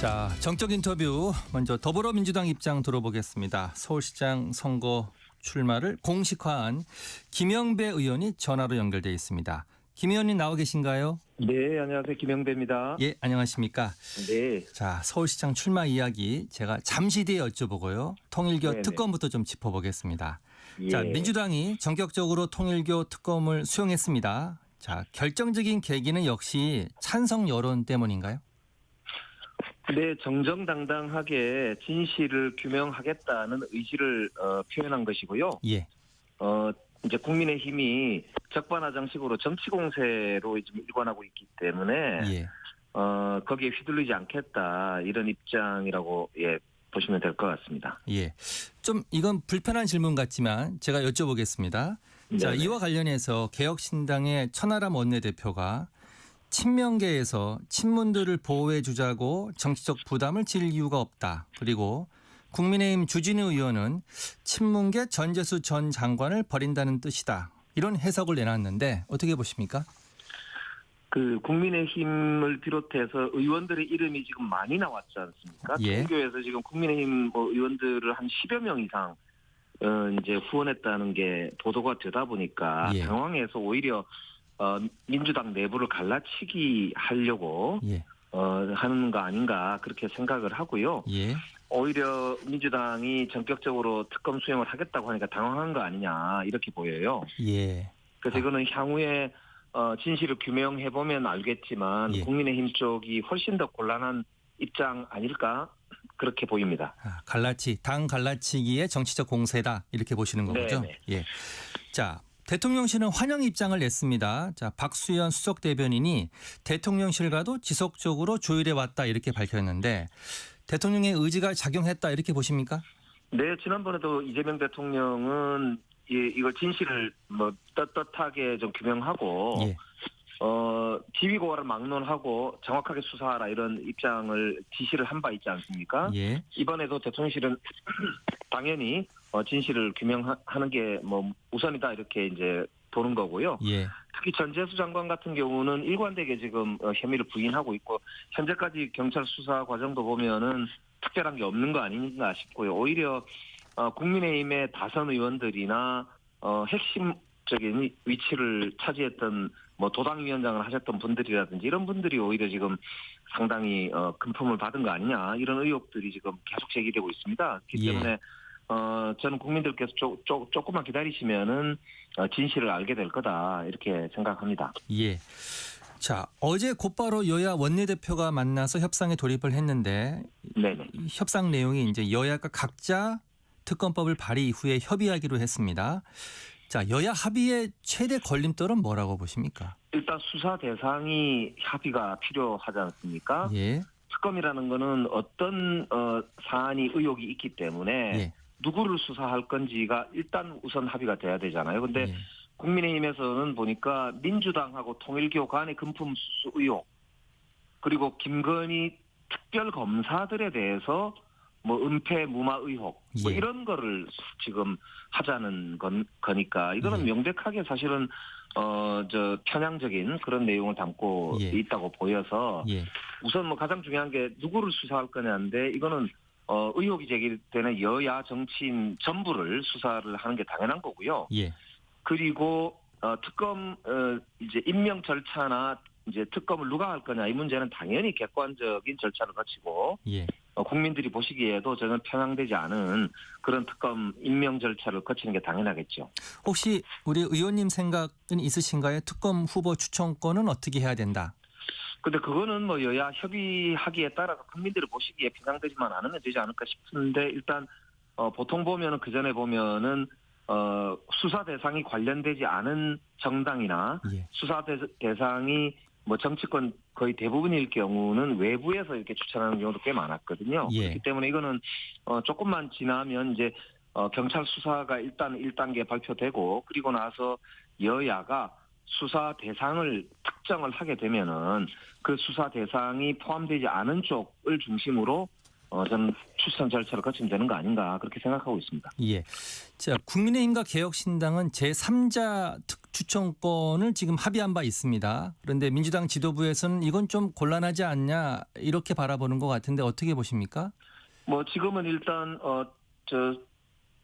자, 정적 인터뷰 먼저 더불어민주당 입장 들어보겠습니다. 서울시장 선거 출마를 공식화한 김영배 의원이 전화로 연결돼 있습니다. 김 의원님 나와 계신가요? 네, 안녕하세요. 김영배입니다. 예, 안녕하십니까? 네. 자, 서울시장 출마 이야기 제가 잠시 뒤에 여쭤보고요. 통일교 네네. 특검부터 좀 짚어보겠습니다. 예. 자, 민주당이 전격적으로 통일교 특검을 수용했습니다. 자, 결정적인 계기는 역시 찬성 여론 때문인가요? 네, 정정당당하게 진실을 규명하겠다는 의지를 표현한 것이고요. 예. 이제 국민의힘이 적반하장식으로 정치 공세로 지금 일관하고 있기 때문에 예. 거기에 휘둘리지 않겠다 이런 입장이라고 보시면 될 것 같습니다. 예. 좀 이건 불편한 질문 같지만 제가 여쭤보겠습니다. 자, 네네. 이와 관련해서 개혁신당의 천하람 원내대표가 친명계에서 친문들을 보호해 주자고 정치적 부담을 질 이유가 없다. 그리고 국민의힘 주진우 의원은 친문계 전재수 전 장관을 버린다는 뜻이다. 이런 해석을 내놨는데 어떻게 보십니까? 그 국민의힘을 비롯해서 의원들의 이름이 지금 많이 나왔지 않습니까? 예. 통교에서 지금 국민의힘 의원들을 한 10여 명 이상 이제 후원했다는 게 보도가 되다 보니까 예. 당황해서 오히려 민주당 내부를 갈라치기 하려고 예. 하는 거 아닌가 그렇게 생각을 하고요. 예. 오히려 민주당이 전격적으로 특검 수용을 하겠다고 하니까 당황한 거 아니냐 이렇게 보여요. 예. 그래서 이거는 향후에 진실을 규명해 보면 알겠지만 예. 국민의힘 쪽이 훨씬 더 곤란한 입장 아닐까 그렇게 보입니다. 당 갈라치기의 정치적 공세다 이렇게 보시는 거죠? 네네. 예. 자, 대통령실은 환영 입장을 냈습니다. 자, 박수현 수석 대변인이 대통령실과도 지속적으로 조율해 왔다 이렇게 밝혔는데 대통령의 의지가 작용했다 이렇게 보십니까? 네, 지난번에도 이재명 대통령은 이걸 진실을 떳떳하게 좀 규명하고 예. 지위고하를 막론하고 정확하게 수사하라 이런 입장을 지시를 한 바 있지 않습니까? 예. 이번에도 대통령실은 당연히 진실을 규명하는 게 우선이다 이렇게 이제 보는 거고요. 예. 특히 전재수 장관 같은 경우는 일관되게 지금 혐의를 부인하고 있고 현재까지 경찰 수사 과정도 보면은 특별한 게 없는 거 아닌가 싶고요. 오히려 국민의힘의 다선 의원들이나 핵심적인 위치를 차지했던 도당위원장을 하셨던 분들이라든지 이런 분들이 오히려 지금 상당히 금품을 받은 거 아니냐 이런 의혹들이 지금 계속 제기되고 있습니다. 그렇기 때문에 저는 국민들께서 조금만 기다리시면은 진실을 알게 될 거다 이렇게 생각합니다. 예. 자, 어제 곧바로 여야 원내대표가 만나서 협상에 돌입을 했는데 네네. 이 협상 내용이 이제 여야가 각자 특검법을 발의 이후에 협의하기로 했습니다. 자, 여야 합의의 최대 걸림돌은 뭐라고 보십니까? 일단 수사 대상이 합의가 필요하지 않습니까? 예. 특검이라는 거는 어떤 사안이 의혹이 있기 때문에 예. 누구를 수사할 건지가 일단 우선 합의가 돼야 되잖아요. 근데 예. 국민의힘에서는 보니까 민주당하고 통일교 간의 금품 수수 의혹 그리고 김건희 특별검사들에 대해서 은폐 무마 의혹 예. 이런 거를 지금 하자는 거니까 이거는 명백하게 사실은 편향적인 그런 내용을 담고 예. 있다고 보여서 예. 우선 가장 중요한 게 누구를 수사할 거냐인데 이거는 의혹이 제기되는 여야 정치인 전부를 수사를 하는 게 당연한 거고요. 예. 그리고 특검 이제 임명 절차나 이제 특검을 누가 할 거냐 이 문제는 당연히 객관적인 절차를 거치고 예. 국민들이 보시기에도 저는 편향되지 않은 그런 특검 임명 절차를 거치는 게 당연하겠죠. 혹시 우리 의원님 생각은 있으신가요? 특검 후보 추천권은 어떻게 해야 된다? 근데 그거는 여야 협의하기에 따라서 국민들이 보시기에 편향되지만 않으면 되지 않을까 싶은데 일단 보통 보면은 그 전에 보면은 수사 대상이 관련되지 않은 정당이나 예. 수사 대상이 정치권 거의 대부분일 경우는 외부에서 이렇게 추천하는 경우도 꽤 많았거든요. 예. 그렇기 때문에 이거는 조금만 지나면 이제 경찰 수사가 일단 1단계 발표되고 그리고 나서 여야가 수사 대상을 특정을 하게 되면은 그 수사 대상이 포함되지 않은 쪽을 중심으로 저는 추천 절차를 거치면 되는 거 아닌가 그렇게 생각하고 있습니다. 예. 자, 국민의힘과 개혁신당은 제3자 특추천권을 지금 합의한 바 있습니다. 그런데 민주당 지도부에서는 이건 좀 곤란하지 않냐 이렇게 바라보는 것 같은데 어떻게 보십니까? 뭐 지금은 일단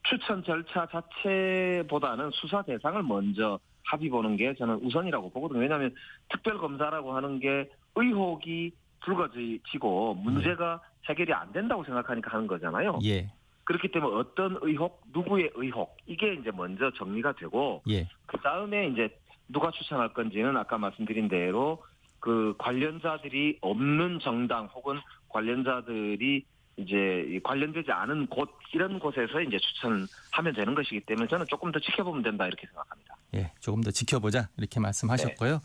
추천 절차 자체보다는 수사 대상을 먼저 합의 보는 게 저는 우선이라고 보거든요. 왜냐하면 특별검사라고 하는 게 의혹이 불거지고 문제가 해결이 안 된다고 생각하니까 하는 거잖아요. 예. 그렇기 때문에 어떤 의혹, 누구의 의혹 이게 이제 먼저 정리가 되고 예. 그 다음에 이제 누가 추천할 건지는 아까 말씀드린 대로 그 관련자들이 없는 정당 혹은 관련자들이 이제 관련되지 않은 곳 이런 곳에서 이제 추천하면 되는 것이기 때문에 저는 조금 더 지켜보면 된다 이렇게 생각합니다. 예. 조금 더 지켜보자 이렇게 말씀하셨고요.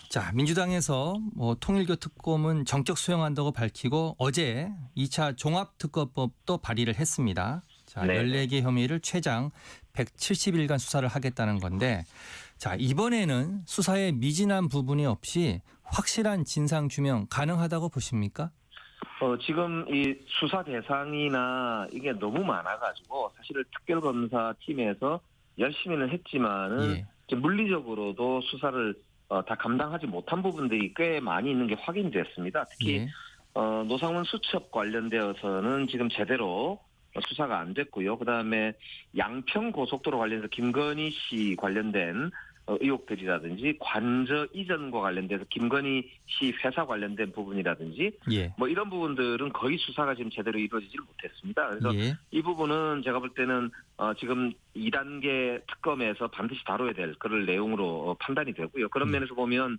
자, 민주당에서 통일교 특검은 전격 수용한다고 밝히고 어제 2차 종합특검법도 발의를 했습니다. 자, 네. 14개 혐의를 최장 170일간 수사를 하겠다는 건데 자, 이번에는 수사에 미진한 부분이 없이 확실한 진상 규명 가능하다고 보십니까? 지금 이 수사 대상이나 이게 너무 많아가지고 사실 특별검사 팀에서 열심히는 했지만은 예. 이제 물리적으로도 수사를 다 감당하지 못한 부분들이 꽤 많이 있는 게 확인됐습니다. 특히 예. 노상원 수첩 관련되어서는 지금 제대로 수사가 안 됐고요. 그다음에 양평 고속도로 관련해서 김건희 씨 관련된 의혹들이라든지 관저 이전과 관련돼서 김건희 씨 회사 관련된 부분이라든지 예. 뭐 이런 부분들은 거의 수사가 지금 제대로 이루어지질 못했습니다. 그래서 예. 이 부분은 제가 볼 때는 지금 2단계 특검에서 반드시 다뤄야 될 그런 내용으로 판단이 되고요. 그런 면에서 보면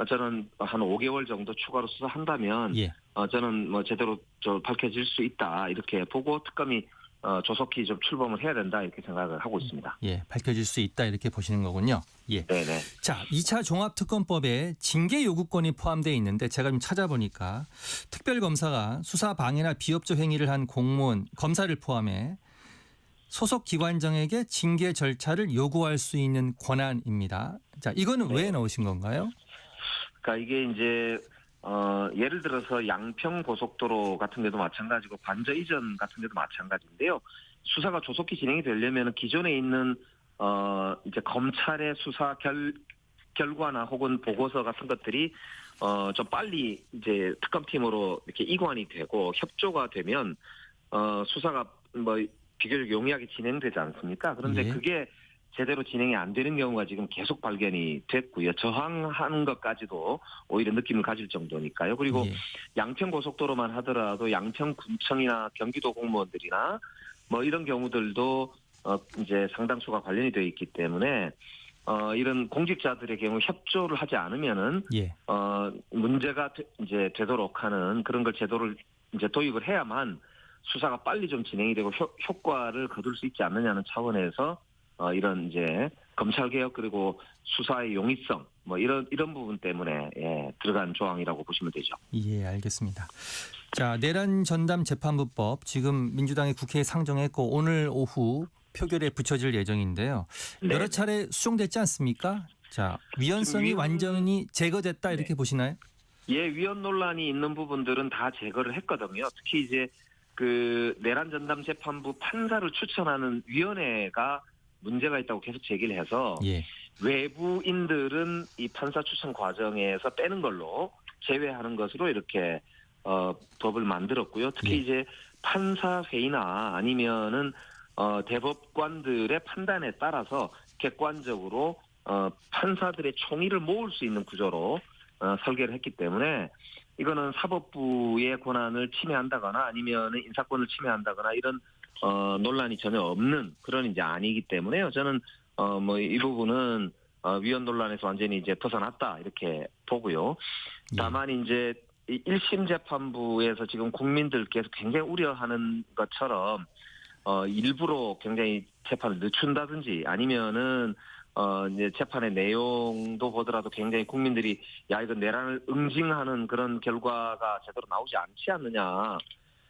저는 한 5개월 정도 추가로 수사한다면 예. 저는 뭐 제대로 밝혀질 수 있다 이렇게 보고 특검이 조속히 좀 출범을 해야 된다 이렇게 생각을 하고 있습니다. 예. 밝혀질 수 있다 이렇게 보시는 거군요. 예. 네네. 자, 2차 종합특검법에 징계 요구권이 포함되어 있는데 제가 좀 찾아보니까 특별검사가 수사 방해나 비협조 행위를 한 공무원, 검사를 포함해 소속 기관장에게 징계 절차를 요구할 수 있는 권한입니다. 자, 이거는 왜 넣으신 건가요? 그러니까 이게 이제 예를 들어서 양평 고속도로 같은 데도 마찬가지고 관저 이전 같은 데도 마찬가지인데요. 수사가 조속히 진행이 되려면 기존에 있는 이제 검찰의 수사 결과나 혹은 보고서 같은 것들이 좀 빨리 이제 특검팀으로 이렇게 이관이 되고 협조가 되면 수사가 뭐 비교적 용이하게 진행되지 않습니까? 그런데 예. 그게 제대로 진행이 안 되는 경우가 지금 계속 발견이 됐고요. 저항하는 것까지도 오히려 느낌을 가질 정도니까요. 그리고 예. 양평 고속도로만 하더라도 양평군청이나 경기도 공무원들이나 뭐 이런 경우들도 이제 상당수가 관련이 되어 있기 때문에 이런 공직자들의 경우 협조를 하지 않으면은 예. 문제가 이제 되도록 하는 그런 걸 제도를 이제 도입을 해야만 수사가 빨리 좀 진행이 되고 효과를 거둘 수 있지 않느냐는 차원에서 이런 이제 검찰 개혁 그리고 수사의 용이성 뭐 이런 부분 때문에 들어간 조항이라고 보시면 되죠. 예, 알겠습니다. 자, 내란 전담 재판부법 지금 민주당이 국회에 상정했고 오늘 오후 표결에 붙여질 예정인데요. 네. 여러 차례 수정됐지 않습니까? 자, 위헌성이 완전히 제거됐다 이렇게 보시나요? 예, 위헌 논란이 있는 부분들은 다 제거를 했거든요. 특히 이제 그 내란 전담 재판부 판사를 추천하는 위원회가 문제가 있다고 계속 제기를 해서 예. 외부인들은 이 판사 추천 과정에서 빼는 걸로 제외하는 것으로 이렇게 법을 만들었고요. 특히 예. 이제 판사 회의나 아니면은 대법관들의 판단에 따라서 객관적으로 판사들의 총의를 모을 수 있는 구조로 설계를 했기 때문에 이거는 사법부의 권한을 침해한다거나 아니면 인사권을 침해한다거나 이런 논란이 전혀 없는 그런 이제 아니기 때문에요. 저는 뭐 이 부분은 위헌 논란에서 완전히 이제 벗어났다 이렇게 보고요. 다만 이제 1심 재판부에서 지금 국민들께서 굉장히 우려하는 것처럼 일부러 굉장히 재판을 늦춘다든지 아니면은 이제 재판의 내용도 보더라도 굉장히 국민들이 야 이건 내란을 응징하는 그런 결과가 제대로 나오지 않지 않느냐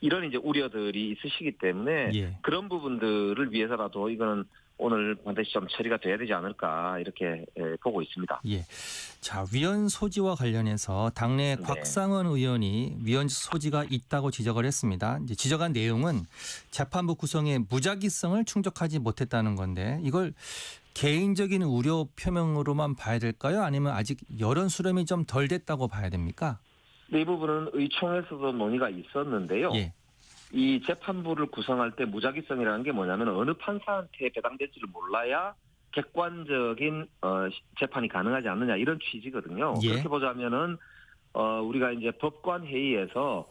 이런 이제 우려들이 있으시기 때문에 예. 그런 부분들을 위해서라도 이거는 오늘 반드시 좀 처리가 돼야 되지 않을까 이렇게 보고 있습니다. 예. 자, 위헌 소지와 관련해서 당내 네. 곽상원 의원이 위헌 소지가 있다고 지적을 했습니다. 이제 지적한 내용은 재판부 구성의 무작위성을 충족하지 못했다는 건데 이걸 개인적인 우려 표명으로만 봐야 될까요? 아니면 아직 여론 수렴이 좀 덜 됐다고 봐야 됩니까? 이 부분은 의총에서도 논의가 있었는데요. 예. 이 재판부를 구성할 때 무작위성이라는 게 뭐냐면 어느 판사한테 배당될지를 몰라야 객관적인 재판이 가능하지 않느냐 이런 취지거든요. 예. 그렇게 보자면은 우리가 이제 법관 회의에서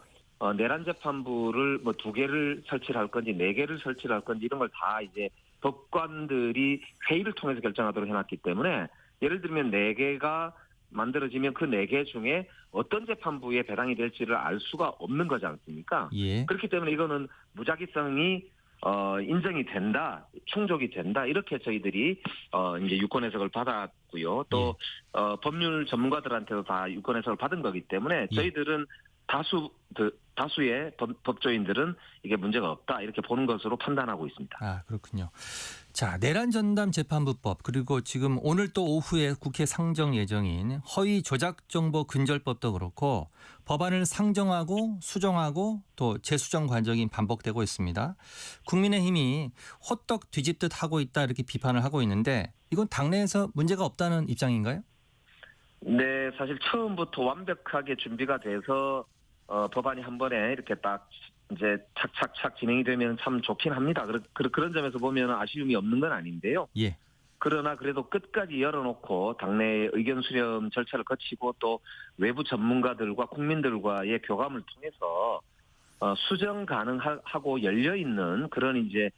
내란 재판부를 뭐 2개를 설치를 할 건지 4개를 설치를 할 건지 이런 걸 다 이제 법관들이 회의를 통해서 결정하도록 해놨기 때문에 예를 들면 4개가 만들어지면 그 4개 중에 어떤 재판부에 배당이 될지를 알 수가 없는 거지 않습니까? 예. 그렇기 때문에 이거는 무작위성이 인정이 된다, 충족이 된다 이렇게 저희들이 이제 유권 해석을 받았고요. 또 법률 전문가들한테도 다 유권 해석을 받은 거기 때문에 저희들은 다수의 법조인들은 이게 문제가 없다 이렇게 보는 것으로 판단하고 있습니다. 아, 그렇군요. 자, 내란 전담 재판부법 그리고 지금 오늘 또 오후에 국회 상정 예정인 허위 조작 정보 근절법도 그렇고 법안을 상정하고 수정하고 또 재수정 과정이 반복되고 있습니다. 국민의힘이 호떡 뒤집듯 하고 있다 이렇게 비판을 하고 있는데 이건 당내에서 문제가 없다는 입장인가요? 네, 사실 처음부터 완벽하게 준비가 돼서 법안이 한 번에 이렇게 딱 이제 착착착 진행이 되면 참 좋긴 합니다. 그런 점에서 보면 아쉬움이 없는 건 아닌데요. 예. 그러나 그래도 끝까지 열어놓고 당내 의견 수렴 절차를 거치고 또 외부 전문가들과 국민들과의 교감을 통해서 수정 가능하고 열려있는 그런 이제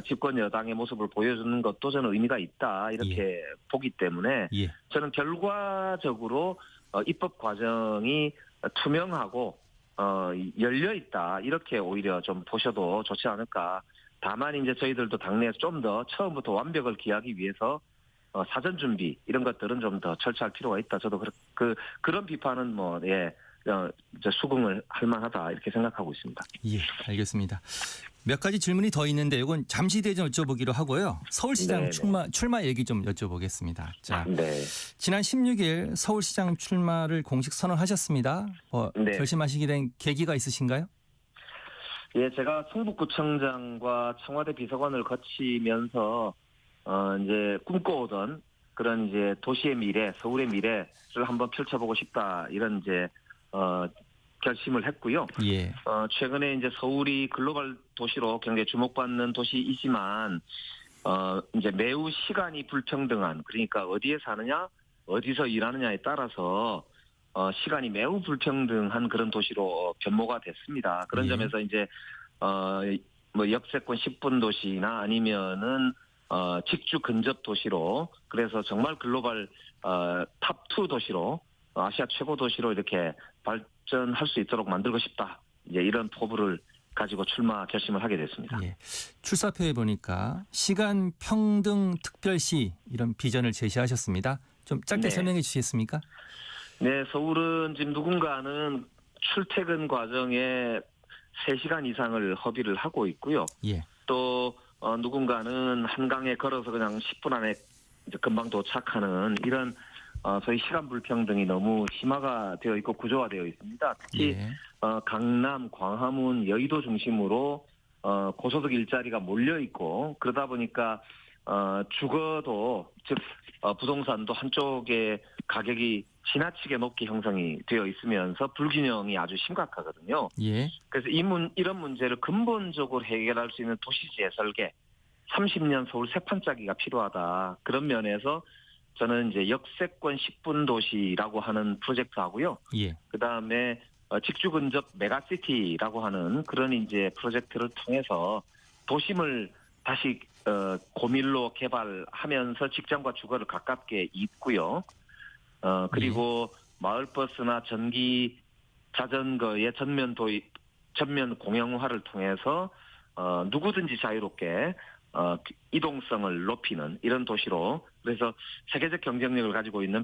집권 여당의 모습을 보여주는 것도 저는 의미가 있다 이렇게 보기 때문에 저는 결과적으로 입법 과정이 투명하고 열려 있다 이렇게 오히려 좀 보셔도 좋지 않을까. 다만 이제 저희들도 당내에서 좀 더 처음부터 완벽을 기하기 위해서 사전 준비 이런 것들은 좀 더 철저할 필요가 있다. 저도 그런 비판은 수긍을 할 만하다 이렇게 생각하고 있습니다. 예, 알겠습니다. 몇 가지 질문이 더 있는데 이건 잠시 뒤에 좀 여쭤보기로 하고요. 서울시장 출마 얘기 좀 여쭤보겠습니다. 자, 지난 16일 서울시장 출마를 공식 선언하셨습니다. 결심하시게 된 계기가 있으신가요? 예, 제가 성북구청장과 청와대 비서관을 거치면서 이제 꿈꿔오던 그런 이제 도시의 미래, 서울의 미래를 한번 펼쳐보고 싶다 이런 이제 결심을 했고요. 예. 최근에 이제 서울이 글로벌 도시로 굉장히 주목받는 도시이지만 이제 매우 시간이 불평등한 그러니까 어디에 사느냐, 어디서 일하느냐에 따라서 시간이 매우 불평등한 그런 도시로 변모가 됐습니다. 그런 점에서 이제 뭐 역세권 10분 도시나 아니면은 직주 근접 도시로 그래서 정말 글로벌 탑2 도시로 아시아 최고 도시로 이렇게 발전할 수 있도록 만들고 싶다. 이제 이런 포부를 가지고 출마 결심을 하게 됐습니다. 예. 출사표에 보니까 시간 평등 특별시 이런 비전을 제시하셨습니다. 좀 짧게 설명해 주시겠습니까? 네, 서울은 지금 누군가는 출퇴근 과정에 3시간 이상을 허비를 하고 있고요. 예. 또 누군가는 한강에 걸어서 그냥 10분 안에 이제 금방 도착하는 이런 소위 시간 불평등이 너무 심화가 되어 있고 구조화되어 있습니다. 특히 강남, 광화문, 여의도 중심으로 고소득 일자리가 몰려 있고 그러다 보니까 주거도 즉 부동산도 한쪽에 가격이 지나치게 높게 형성이 되어 있으면서 불균형이 아주 심각하거든요. 예. 그래서 이런 문제를 근본적으로 해결할 수 있는 도시 재설계, 30년 서울 새판짜기가 필요하다. 그런 면에서 저는 이제 역세권 10분 도시라고 하는 프로젝트하고요. 예. 그다음에 직주 근접 메가시티라고 하는 그런 이제 프로젝트를 통해서 도심을 다시 고밀로 개발하면서 직장과 주거를 가깝게 잇고요. 그리고 마을버스나 전기 자전거의 전면 공영화를 통해서 누구든지 자유롭게 이동성을 높이는 이런 도시로 그래서 세계적 경쟁력을 가지고 있는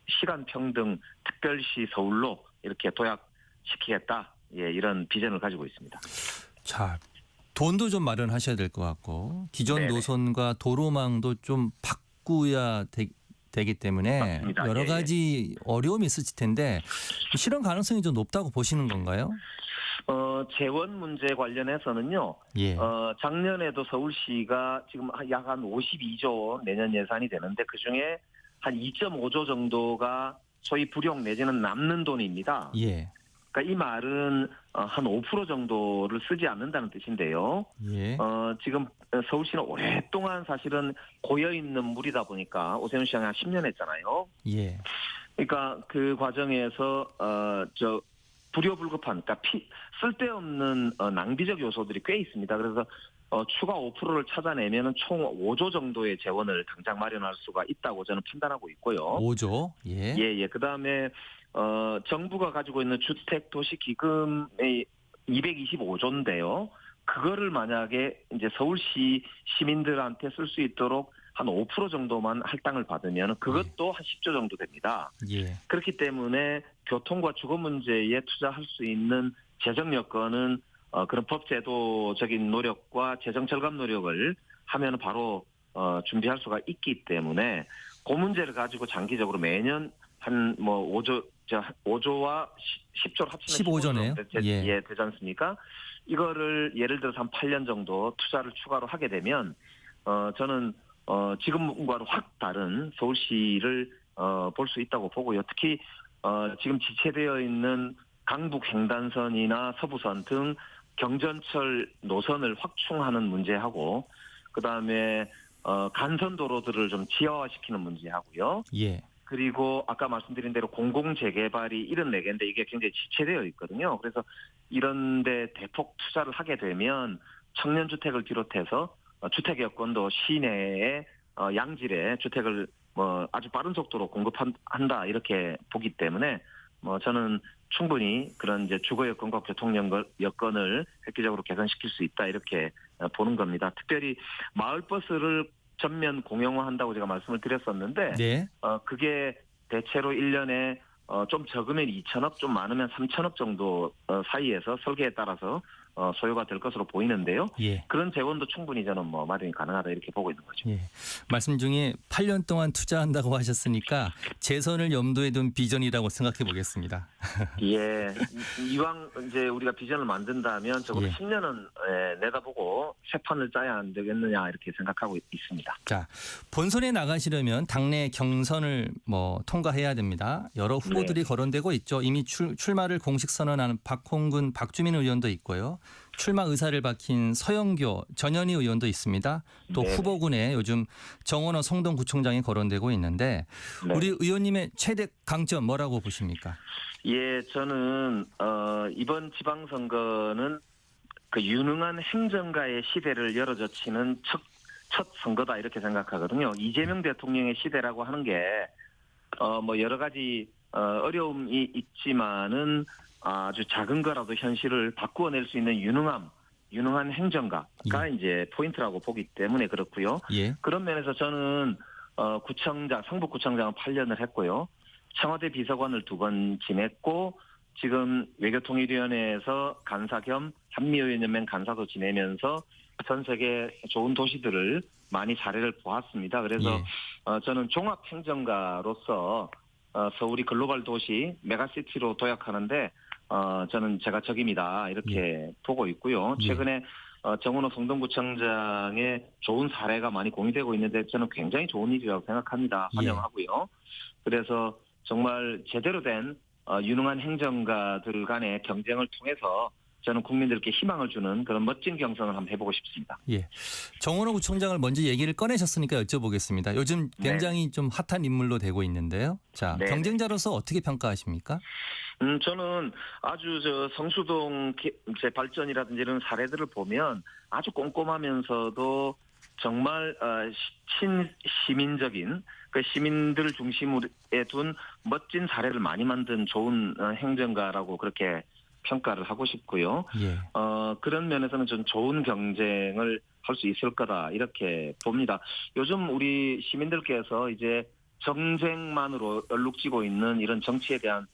시간 평등 특별시 서울로 이렇게 도약시키겠다. 예, 이런 비전을 가지고 있습니다. 자, 돈도 좀 마련하셔야 될 것 같고 기존 네네. 노선과 도로망도 좀 바꾸야 되기 때문에 맞습니다. 여러 예, 예. 가지 어려움이 있으실 텐데 실현 가능성이 좀 높다고 보시는 건가요? 재원 문제 관련해서는요. 예. 작년에도 서울시가 지금 약 한 52조 내년 예산이 되는데 그중에 한 2.5조 정도가 소위 불용 내지는 남는 돈입니다. 예. 그러니까 이 말은 한 5% 정도를 쓰지 않는다는 뜻인데요. 예. 지금 서울시는 오랫동안 사실은 고여 있는 물이다 보니까 오세훈 시장이 한 10년 했잖아요. 예. 그러니까 그 과정에서 불효불급한, 그러니까 쓸데없는 낭비적 요소들이 꽤 있습니다. 그래서 추가 5%를 찾아내면은 총 5조 정도의 재원을 당장 마련할 수가 있다고 저는 판단하고 있고요. 5조. 예. 예. 그다음에 정부가 가지고 있는 주택도시기금의 225조인데요. 그거를 만약에 이제 서울시 시민들한테 쓸 수 있도록 한 5% 정도만 할당을 받으면 그것도 한 10조 정도 됩니다. 예. 그렇기 때문에 교통과 주거 문제에 투자할 수 있는 재정 여건은 그런 법제도적인 노력과 재정 절감 노력을 하면 바로 준비할 수가 있기 때문에 그 문제를 가지고 장기적으로 매년 한 5조와 10조를 합치면 15조 네요. 예. 되지 않습니까? 이거를 예를 들어서 한 8년 정도 투자를 추가로 하게 되면 저는 지금과는 확 다른 서울시를 볼 수 있다고 보고요. 특히 지금 지체되어 있는 강북 횡단선이나 서부선 등 경전철 노선을 확충하는 문제하고 그다음에 간선도로들을 좀 지하화시키는 문제하고요. 예. 그리고 아까 말씀드린 대로 공공재개발이 74개인데 이게 굉장히 지체되어 있거든요. 그래서 이런 데 대폭 투자를 하게 되면 청년주택을 비롯해서 주택 여건도 시내에 양질의 주택을 아주 빠른 속도로 공급한다 이렇게 보기 때문에 저는 충분히 그런 이제 주거 여건과 교통 여건을 획기적으로 개선시킬 수 있다 이렇게 보는 겁니다. 특별히 마을버스를 전면 공영화한다고 제가 말씀을 드렸었는데 네. 그게 대체로 1년에 좀 적으면 2천억, 좀 많으면 3천억 정도 사이에서 설계에 따라서 소요가 될 것으로 보이는데요. 예. 그런 재원도 충분히 저는 마련이 가능하다 이렇게 보고 있는 거죠. 예. 말씀 중에 8년 동안 투자한다고 하셨으니까 재선을 염두에 둔 비전이라고 생각해 보겠습니다. 예. 이왕 이제 우리가 비전을 만든다면 적어도 예. 10년은 내다보고 새 판을 짜야 안 되겠느냐 이렇게 생각하고 있습니다. 자, 본선에 나가시려면 당내 경선을 통과해야 됩니다. 여러 후보들이 거론되고 있죠. 이미 출마를 공식 선언한 박홍근, 박주민 의원도 있고요. 출마 의사를 밝힌 서영교, 전현희 의원도 있습니다. 또 네네. 후보군에 요즘 정원호 성동구청장이 거론되고 있는데 네. 우리 의원님의 최대 강점 뭐라고 보십니까? 예, 저는 이번 지방선거는 그 유능한 행정가의 시대를 열어젖히는 첫 선거다 이렇게 생각하거든요. 이재명 대통령의 시대라고 하는 게 여러 가지 어려움이 있지만은 아주 작은 거라도 현실을 바꾸어낼 수 있는 유능한 행정가가 이제 포인트라고 보기 때문에 그렇고요. 예. 그런 면에서 저는 성북구청장은 8년을 했고요. 청와대 비서관을 2번 지냈고 지금 외교통일위원회에서 간사 겸 한미의원연맹 간사도 지내면서 전 세계 좋은 도시들을 많이 사례를 보았습니다. 그래서 저는 종합행정가로서 서울이 글로벌 도시 메가시티로 도약하는데 저는 제가 적임이다 이렇게 보고 있고요. 최근에 정원호 성동구청장의 좋은 사례가 많이 공유되고 있는데 저는 굉장히 좋은 일이라고 생각합니다. 환영하고요. 그래서 정말 제대로 된 유능한 행정가들 간의 경쟁을 통해서 저는 국민들께 희망을 주는 그런 멋진 경선을 한번 해보고 싶습니다. 예. 정원호 구청장을 먼저 얘기를 꺼내셨으니까 여쭤보겠습니다. 요즘 굉장히 좀 핫한 인물로 되고 있는데요. 자, 경쟁자로서 어떻게 평가하십니까? 저는 아주 성수동 발전이라든지 이런 사례들을 보면 아주 꼼꼼하면서도 정말 시민적인 그 시민들을 중심으로 둔 멋진 사례를 많이 만든 좋은 행정가라고 그렇게 평가를 하고 싶고요. 그런 면에서는 좀 좋은 경쟁을 할 수 있을 거다 이렇게 봅니다. 요즘 우리 시민들께서 이제 정쟁만으로 얼룩지고 있는 이런 정치에 대한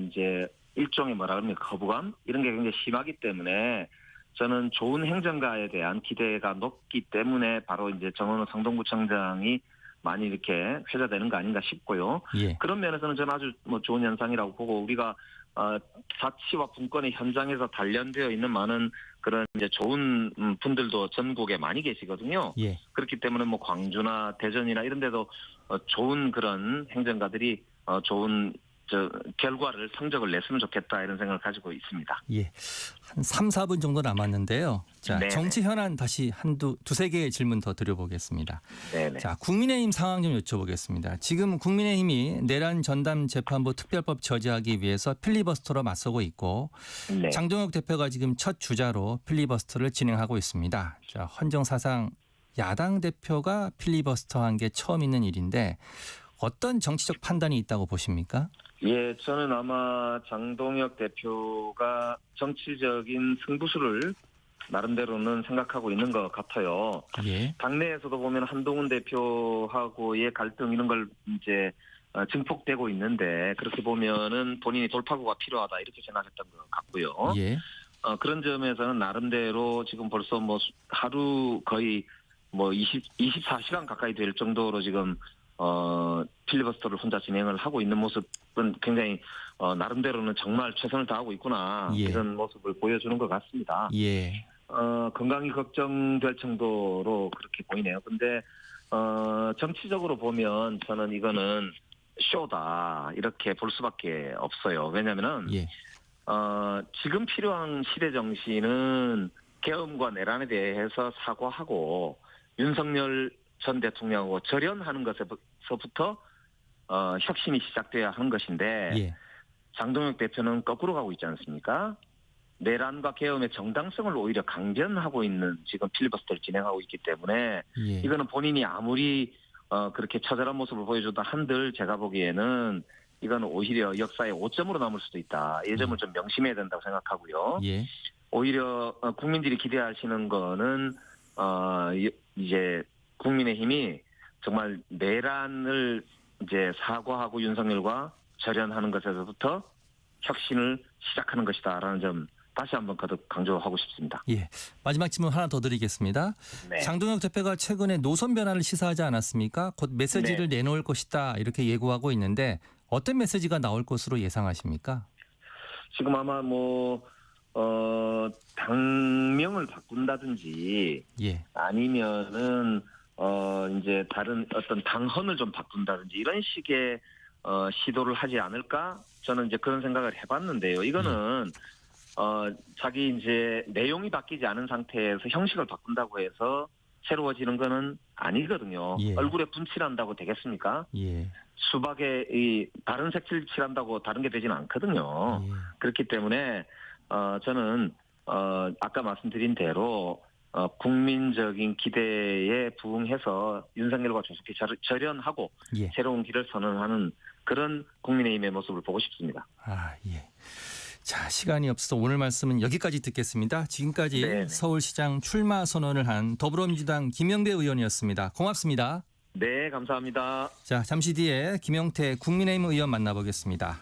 이제 일종의 거부감 이런 게 굉장히 심하기 때문에 저는 좋은 행정가에 대한 기대가 높기 때문에 바로 이제 정원호 성동구청장이 많이 이렇게 회자되는 거 아닌가 싶고요. 예. 그런 면에서는 저는 아주 좋은 현상이라고 보고 우리가 자치와 분권의 현장에서 단련되어 있는 많은 그런 이제 좋은 분들도 전국에 많이 계시거든요. 예. 그렇기 때문에 광주나 대전이나 이런 데도 좋은 그런 행정가들이 좋은 결과를 성적을 냈으면 좋겠다 이런 생각을 가지고 있습니다. 예. 한 3, 4분 정도 남았는데요. 자, 네네. 정치 현안 다시 두세 개의 질문 더 드려보겠습니다. 네네. 자, 국민의힘 상황 좀 여쭤보겠습니다. 지금 국민의힘이 내란 전담 재판부 특별법 저지하기 위해서 필리버스터로 맞서고 있고 네. 장동혁 대표가 지금 첫 주자로 필리버스터를 진행하고 있습니다. 자, 헌정사상 야당 대표가 필리버스터한 게 처음 있는 일인데 어떤 정치적 판단이 있다고 보십니까? 예, 저는 아마 장동혁 대표가 정치적인 승부수를 나름대로는 생각하고 있는 것 같아요. 예. 당내에서도 보면 한동훈 대표하고의 갈등 이런 걸 이제 증폭되고 있는데 그렇게 보면은 본인이 돌파구가 필요하다 이렇게 생각했던 것 같고요. 예. 그런 점에서는 나름대로 지금 벌써 하루 거의 24시간 가까이 될 정도로 지금 필리버스터를 혼자 진행을 하고 있는 모습은 굉장히 나름대로는 정말 최선을 다하고 있구나 예. 이런 모습을 보여주는 것 같습니다. 예. 건강이 걱정될 정도로 그렇게 보이네요. 근데 정치적으로 보면 저는 이거는 쇼다 이렇게 볼 수밖에 없어요. 왜냐하면은 예. 지금 필요한 시대 정신은 계엄과 내란에 대해서 사과하고 윤석열 전 대통령하고 절연하는 것에서부터 혁신이 시작돼야 하는 것인데 예. 장동혁 대표는 거꾸로 가고 있지 않습니까? 내란과 계엄의 정당성을 오히려 강변하고 있는 지금 필리버스터를 진행하고 있기 때문에 예. 이거는 본인이 아무리 그렇게 처절한 모습을 보여줘도 한들 제가 보기에는 이거는 오히려 역사의 오점으로 남을 수도 있다. 이 점을 좀 명심해야 된다고 생각하고요. 예. 오히려 국민들이 기대하시는 거는 이제 국민의힘이 정말 내란을 이제 사과하고 윤석열과 절연하는 것에서부터 혁신을 시작하는 것이다라는 점 다시 한번 거듭 강조하고 싶습니다. 예. 마지막 질문 하나 더 드리겠습니다. 네. 장동혁 대표가 최근에 노선 변화를 시사하지 않았습니까? 곧 메시지를 내놓을 것이다 이렇게 예고하고 있는데 어떤 메시지가 나올 것으로 예상하십니까? 지금 아마 당명을 바꾼다든지 예. 아니면은 이제 다른 어떤 당헌을 좀 바꾼다든지 이런 식의 시도를 하지 않을까? 저는 이제 그런 생각을 해봤는데요. 이거는 자기 이제 내용이 바뀌지 않은 상태에서 형식을 바꾼다고 해서 새로워지는 거는 아니거든요. 예. 얼굴에 분칠한다고 되겠습니까? 예. 수박에 이 다른 색칠 칠한다고 다른 게 되지는 않거든요. 예. 그렇기 때문에 저는 아까 말씀드린 대로 국민적인 기대에 부응해서 윤석열과 조속히 절연하고 예. 새로운 길을 선언하는 그런 국민의힘의 모습을 보고 싶습니다. 아, 예. 자, 시간이 없어서 오늘 말씀은 여기까지 듣겠습니다. 지금까지 네네. 서울시장 출마 선언을 한 더불어민주당 김영배 의원이었습니다. 고맙습니다. 네, 감사합니다. 자, 잠시 뒤에 김영태 국민의힘 의원 만나보겠습니다.